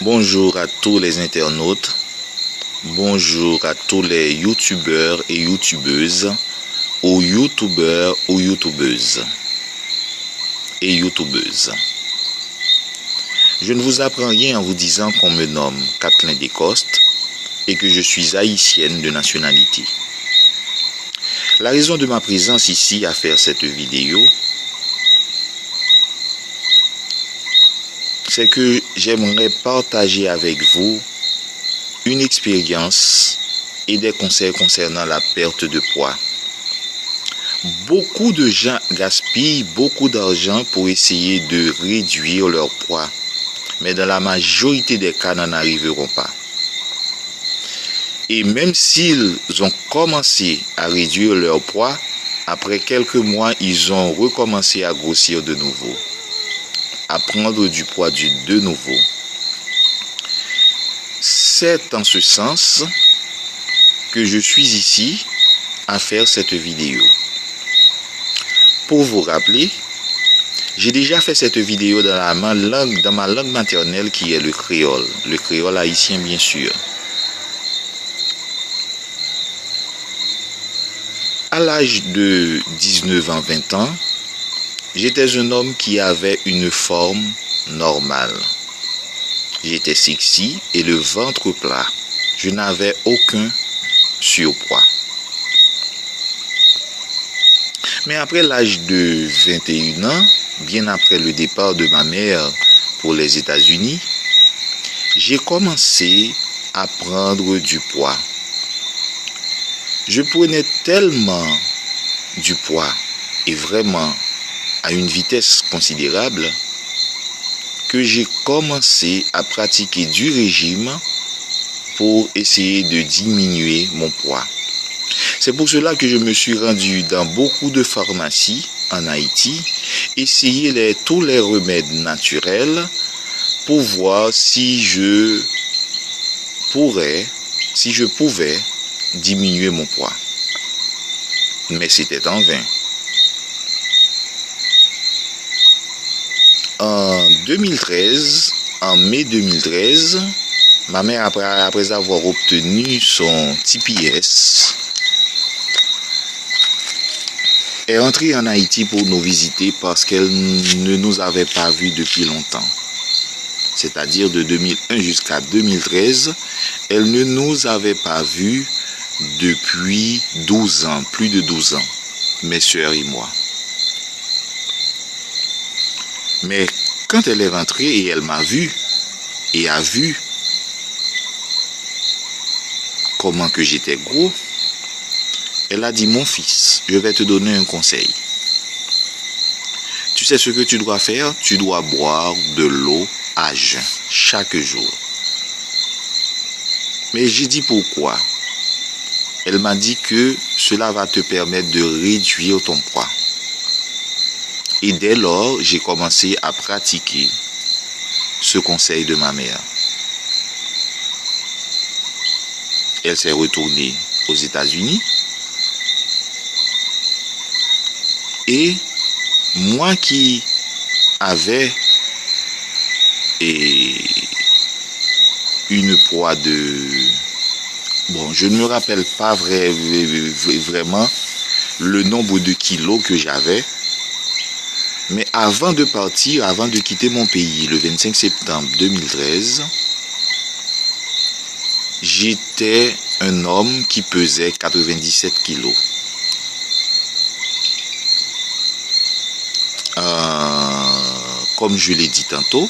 Bonjour à tous les internautes, bonjour à tous les youtubeurs et youtubeuses, aux youtubeurs ou youtubeuses et youtubeuses. Je ne vous apprends rien en vous disant qu'on me nomme Kathleen Descostes et que je suis haïtienne de nationalité. La raison de ma présence ici à faire cette vidéo, c'est que j'aimerais partager avec vous une expérience et des conseils concernant la perte de poids. Beaucoup de gens gaspillent beaucoup d'argent pour essayer de réduire leur poids, mais dans la majorité des cas n'en arriveront pas. Et même s'ils ont commencé à réduire leur poids, après quelques mois, ils ont recommencé à grossir de nouveau, à prendre du poids de nouveau. C'est en ce sens que je suis ici à faire cette vidéo. Pour vous rappeler, j'ai déjà fait cette vidéo dans ma langue maternelle qui est le créole haïtien bien sûr. À l'âge de 19 ans, 20 ans, j'étais un homme qui avait une forme normale. J'étais sexy et le ventre plat. Je n'avais aucun surpoids. Mais après l'âge de 21 ans, bien après le départ de ma mère pour les États-Unis, j'ai commencé à prendre du poids. Je prenais tellement du poids et vraiment à une vitesse considérable que j'ai commencé à pratiquer du régime pour essayer de diminuer mon poids. C'est pour cela que je me suis rendu dans beaucoup de pharmacies en Haïti, essayer tous les remèdes naturels pour voir si je pouvais diminuer mon poids. Mais c'était en vain. En mai 2013, ma mère, après avoir obtenu son TPS, est rentrée en Haïti pour nous visiter parce qu'elle ne nous avait pas vus depuis longtemps. C'est-à-dire de 2001 jusqu'à 2013, elle ne nous avait pas vus depuis 12 ans, plus de 12 ans, mes sœurs et moi. Mais quand elle est rentrée et elle m'a vu et a vu comment que j'étais gros, elle a dit: mon fils, je vais te donner un conseil. Tu sais ce que tu dois faire? Tu dois boire de l'eau à jeun chaque jour. Mais j'ai dit pourquoi? Elle m'a dit que cela va te permettre de réduire ton poids. Et dès lors, j'ai commencé à pratiquer ce conseil de ma mère. Elle s'est retournée aux États-Unis. Et moi qui avais une poids de... Bon, je ne me rappelle pas vraiment le nombre de kilos que j'avais. Mais avant de partir, avant de quitter mon pays, le 25 septembre 2013, j'étais un homme qui pesait 97 kilos. Comme je l'ai dit tantôt,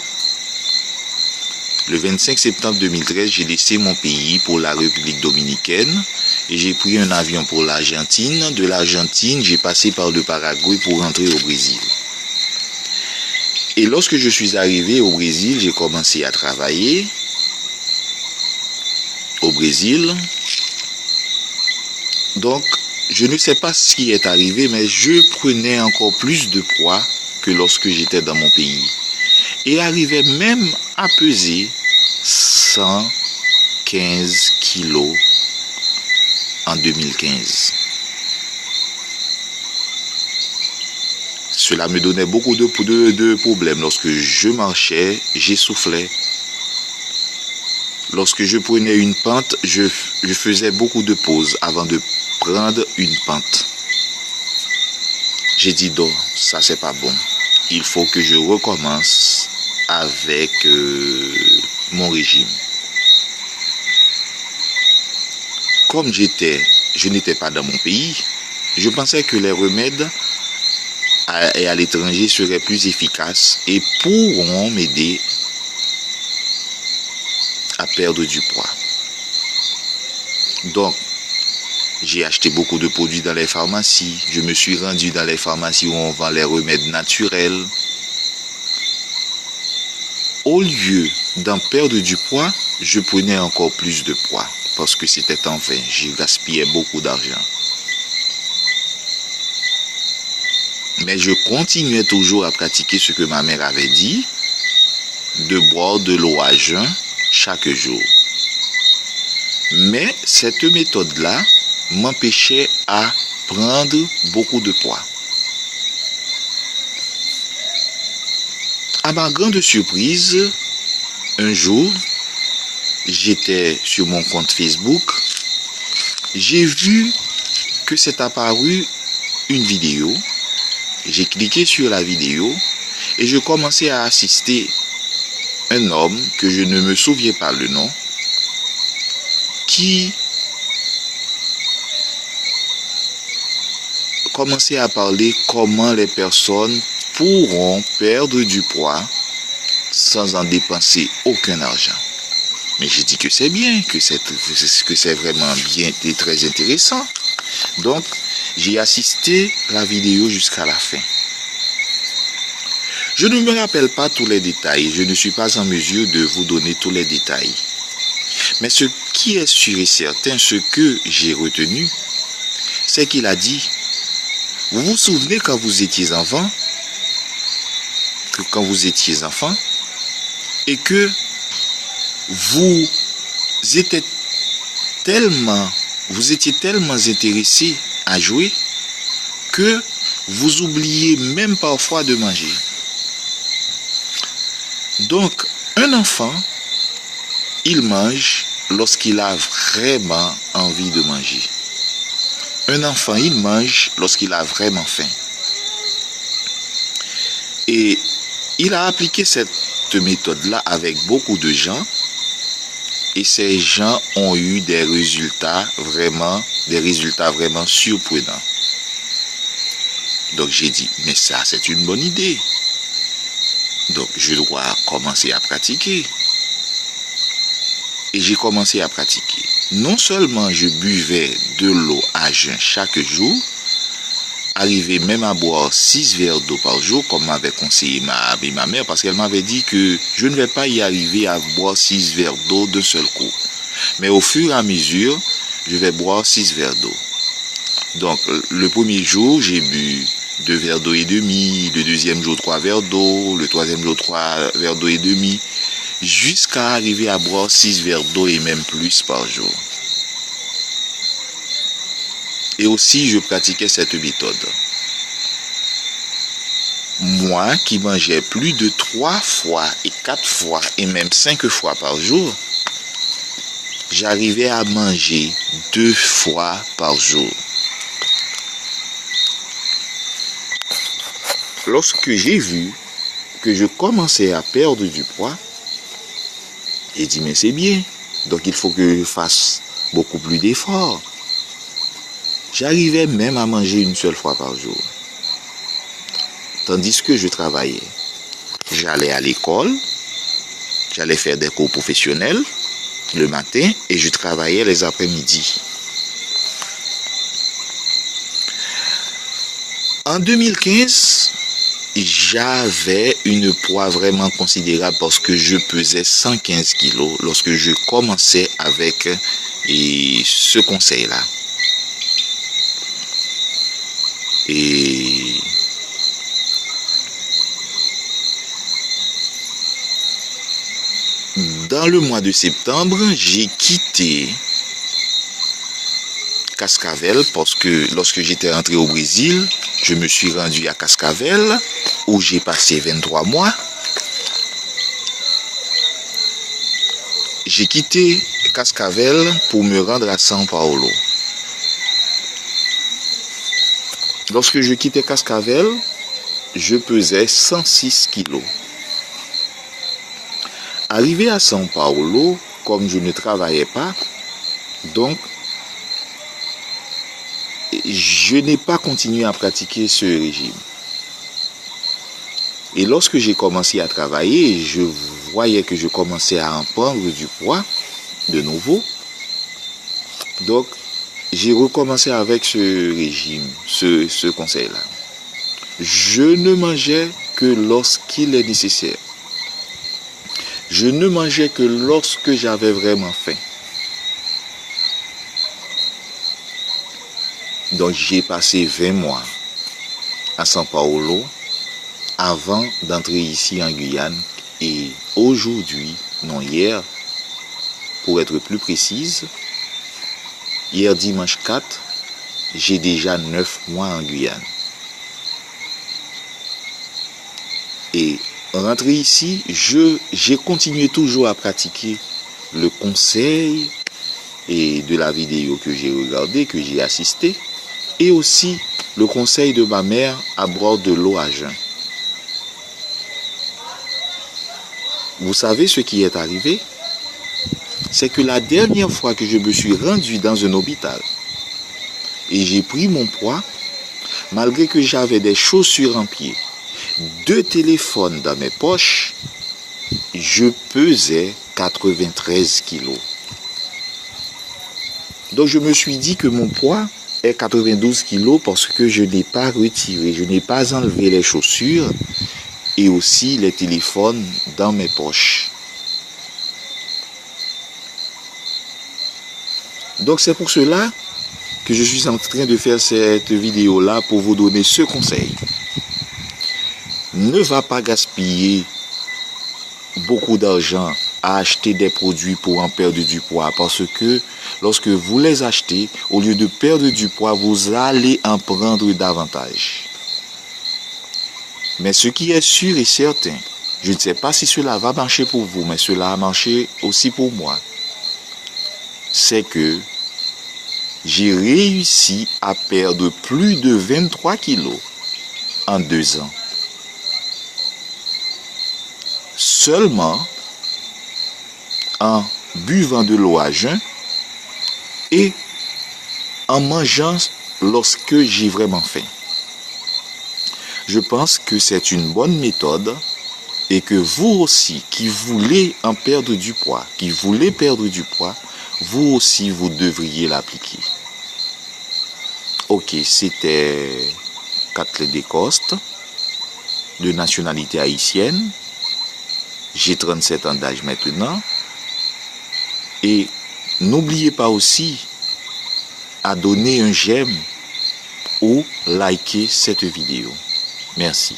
le 25 septembre 2013, j'ai laissé mon pays pour la République dominicaine et j'ai pris un avion pour l'Argentine. De l'Argentine, j'ai passé par le Paraguay pour rentrer au Brésil. Et lorsque je suis arrivé au Brésil, j'ai commencé à travailler au Brésil. Donc, je ne sais pas ce qui est arrivé, mais je prenais encore plus de poids que lorsque j'étais dans mon pays. Et arrivais même à peser 115 kilos en 2015. Cela me donnait beaucoup de problèmes. Lorsque je marchais, j'essoufflais. lorsque je prenais une pente, je faisais beaucoup de pauses avant de prendre une pente. J'ai dit non, ça c'est pas bon. Il faut que je recommence avec mon régime. Comme je n'étais pas dans mon pays, je pensais que les remèdes à l'étranger seraient plus efficaces et pourront m'aider à perdre du poids. Donc, j'ai acheté beaucoup de produits dans les pharmacies. Je me suis rendu dans les pharmacies où on vend les remèdes naturels. Au lieu d'en perdre du poids, je prenais encore plus de poids parce que c'était en vain. J'ai gaspillé beaucoup d'argent. Mais je continuais toujours à pratiquer ce que ma mère avait dit, de boire de l'eau à jeun chaque jour. Mais cette méthode-là m'empêchait à prendre beaucoup de poids. À ma grande surprise, un jour, j'étais sur mon compte Facebook, j'ai vu que s'est apparu une vidéo. J'ai cliqué sur la vidéo et je commençais à assister un homme que je ne me souviens pas le nom, qui commençait à parler comment les personnes pourront perdre du poids sans en dépenser aucun argent. Mais j'ai dit que c'est bien, que c'est vraiment bien et très intéressant. Donc, j'ai assisté la vidéo jusqu'à la fin. Je ne me rappelle pas tous les détails, je ne suis pas en mesure de vous donner tous les détails. Mais ce qui est sûr et certain, ce que j'ai retenu, c'est qu'il a dit, vous vous souvenez quand vous étiez enfant, et que vous étiez tellement intéressé à jouer que vous oubliez même parfois de manger. Donc, un enfant, il mange lorsqu'il a vraiment envie de manger. Un enfant, il mange lorsqu'il a vraiment faim. Et il a appliqué cette méthode-là avec beaucoup de gens. Et ces gens ont eu des résultats vraiment surprenants. Donc j'ai dit, mais ça c'est une bonne idée. Donc je dois commencer à pratiquer. Et j'ai commencé à pratiquer. Non seulement je buvais de l'eau à jeun chaque jour, arrivé même à boire 6 verres d'eau par jour, comme m'avait conseillé ma mère, parce qu'elle m'avait dit que je ne vais pas y arriver à boire 6 verres d'eau d'un seul coup. Mais au fur et à mesure, je vais boire 6 verres d'eau. Donc, le premier jour, j'ai bu 2 verres d'eau et demi, le deuxième jour 3 verres d'eau, le troisième jour 3 verres d'eau et demi, jusqu'à arriver à boire 6 verres d'eau et même plus par jour. Et aussi, je pratiquais cette méthode. Moi, qui mangeais plus de 3 fois et 4 fois et même 5 fois par jour, j'arrivais à manger 2 fois par jour. Lorsque j'ai vu que je commençais à perdre du poids, j'ai dit, mais c'est bien, donc il faut que je fasse beaucoup plus d'efforts. J'arrivais même à manger une seule fois par jour. Tandis que je travaillais. J'allais à l'école, j'allais faire des cours professionnels le matin et je travaillais les après-midi. En 2015, j'avais une poids vraiment considérable parce que je pesais 115 kilos lorsque je commençais avec ce conseil-là. Et dans le mois de septembre, j'ai quitté Cascavel parce que lorsque j'étais rentré au Brésil, je me suis rendu à Cascavel où j'ai passé 23 mois. j'ai quitté Cascavel pour me rendre à São Paulo. Lorsque je quittais Cascavel, je pesais 106 kilos. Arrivé à São Paulo, comme je ne travaillais pas, donc je n'ai pas continué à pratiquer ce régime. Et lorsque j'ai commencé à travailler, je voyais que je commençais à en prendre du poids de nouveau. Donc, j'ai recommencé avec ce régime, ce conseil-là. Je ne mangeais que lorsqu'il est nécessaire. Je ne mangeais que lorsque j'avais vraiment faim. Donc, j'ai passé 20 mois à São Paulo avant d'entrer ici en Guyane. Et aujourd'hui, non hier, pour être plus précise, hier dimanche 4, j'ai déjà 9 mois en Guyane. Et rentré ici, j'ai continué toujours à pratiquer le conseil et de la vidéo que j'ai regardée, que j'ai assistée, et aussi le conseil de ma mère à boire de l'eau à jeun. Vous savez ce qui est arrivé? C'est que la dernière fois que je me suis rendu dans un hôpital et j'ai pris mon poids, malgré que j'avais des chaussures en pied, 2 téléphones dans mes poches, je pesais 93 kilos. Donc je me suis dit que mon poids est 92 kilos parce que je n'ai pas retiré, je n'ai pas enlevé les chaussures et aussi les téléphones dans mes poches. Donc c'est pour cela que je suis en train de faire cette vidéo-là pour vous donner ce conseil. Ne va pas gaspiller beaucoup d'argent à acheter des produits pour en perdre du poids parce que lorsque vous les achetez, au lieu de perdre du poids, vous allez en prendre davantage. Mais ce qui est sûr et certain, je ne sais pas si cela va marcher pour vous, mais cela a marché aussi pour moi, c'est que j'ai réussi à perdre plus de 23 kilos en 2 ans. Seulement en buvant de l'eau à jeun et en mangeant lorsque j'ai vraiment faim. Je pense que c'est une bonne méthode et que vous aussi qui voulez en perdre du poids, vous aussi vous devriez l'appliquer. Ok, c'était Kathleen Descostes, de nationalité haïtienne. J'ai 37 ans d'âge maintenant. Et n'oubliez pas aussi à donner un j'aime ou liker cette vidéo. Merci.